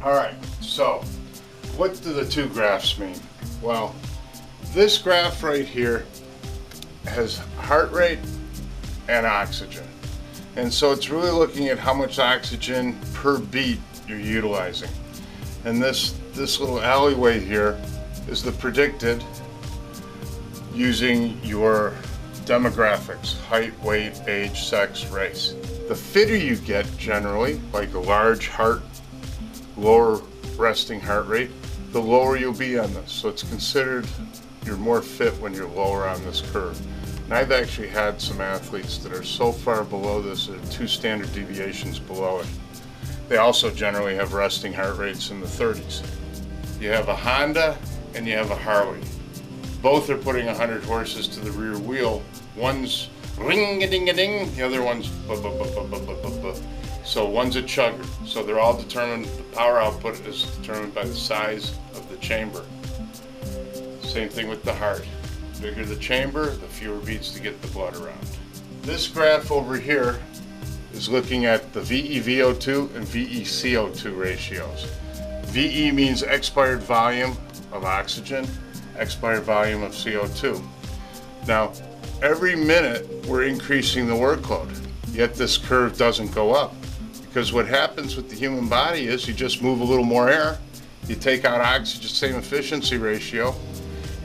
All right, so what do the two graphs mean? Well, this graph right here has heart rate and oxygen. And so it's really looking at how much oxygen per beat you're utilizing. And this little alleyway here is the predicted using your demographics: height, weight, age, sex, race. The fitter you get generally, like a large heart, lower resting heart rate, the lower you'll be on this. So it's considered you're more fit when you're lower on this curve. And I've actually had some athletes that are so far below this, they're 2 standard deviations below it. They also generally have resting heart rates in the 30s. You have a Honda and you have a Harley. Both are putting 100 horses to the rear wheel. One's ring-a-ding-a-ding, the other one's ba-ba-ba-ba-ba-ba-ba. So one's a chugger. So they're all determined, the power output is determined by the size of the chamber. Same thing with the heart. The bigger the chamber, the fewer beats to get the blood around. This graph over here is looking at the VO2 and VeCO2 ratios. VE means expired volume of oxygen, expired volume of CO2. Now, every minute we're increasing the workload, yet this curve doesn't go up. Because what happens with the human body is you just move a little more air, you take out oxygen, same efficiency ratio,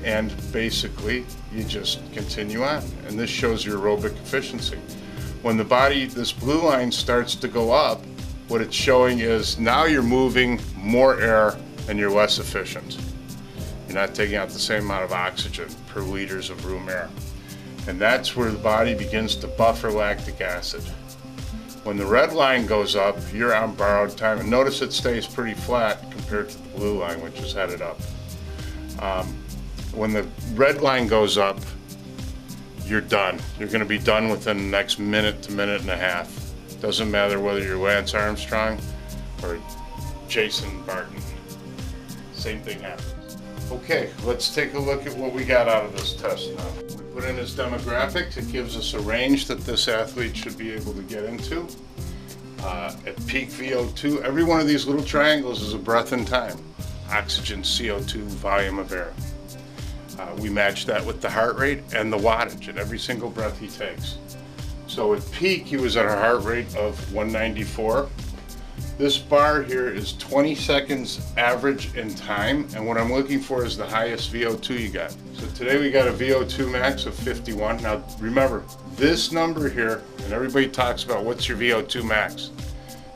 and basically you just continue on. And this shows your aerobic efficiency. When the body, this blue line starts to go up, what it's showing is now you're moving more air and you're less efficient. You're not taking out the same amount of oxygen per liters of room air. And that's where the body begins to buffer lactic acid. When the red line goes up, you're on borrowed time. And notice it stays pretty flat compared to the blue line, which is headed up. When the red line goes up, you're done. You're going to be done within the next minute to minute and a half. Doesn't matter whether you're Lance Armstrong or Jason Barton. Same thing happens. Okay, let's take a look at what we got out of this test now. We put in his demographics. It gives us a range that this athlete should be able to get into. At peak VO2, every one of these little triangles is a breath in time. Oxygen, CO2, volume of air. We match that with the heart rate and the wattage at every single breath he takes. So at peak, he was at a heart rate of 194. This bar here is 20 seconds average in time, and what I'm looking for is the highest VO2 you got. So today we got a VO2 max of 51. Now remember, this number here, and everybody talks about what's your VO2 max.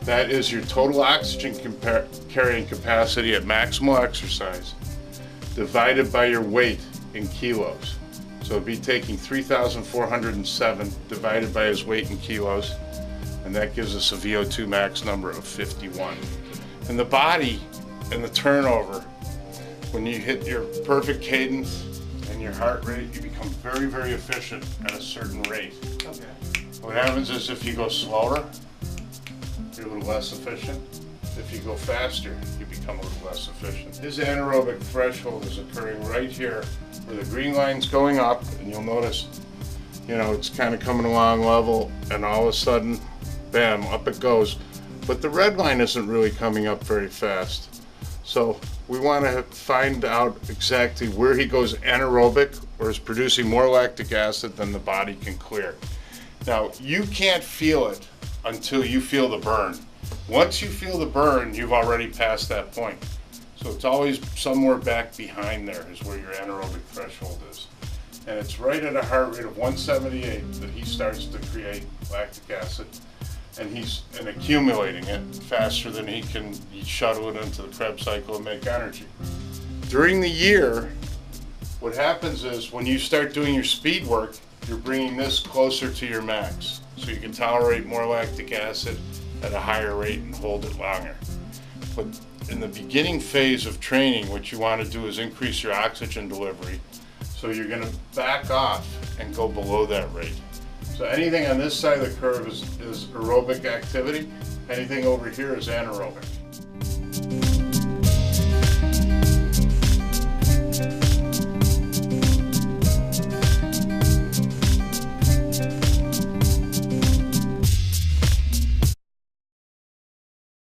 That is your total oxygen carrying capacity at maximal exercise divided by your weight in kilos. So it'd be taking 3,407 divided by his weight in kilos, and that gives us a VO2 max number of 51. And the body and the turnover, when you hit your perfect cadence and your heart rate, you become very, very efficient at a certain rate. Okay. What happens is if you go slower, you're a little less efficient. If you go faster, you become a little less efficient. His anaerobic threshold is occurring right here where the green line's going up, and you'll notice, it's kind of coming along level, and all of a sudden, bam, up it goes. But the red line isn't really coming up very fast. So we want to find out exactly where he goes anaerobic or is producing more lactic acid than the body can clear. Now, you can't feel it until you feel the burn. Once you feel the burn, you've already passed that point. So it's always somewhere back behind there is where your anaerobic threshold is. And it's right at a heart rate of 178 that he starts to create lactic acid. And he's accumulating it faster than he can shuttle it into the Krebs cycle and make energy. During the year, what happens is when you start doing your speed work, you're bringing this closer to your max. So you can tolerate more lactic acid at a higher rate and hold it longer. But in the beginning phase of training, what you want to do is increase your oxygen delivery. So you're going to back off and go below that rate. So anything on this side of the curve is aerobic activity. Anything over here is anaerobic.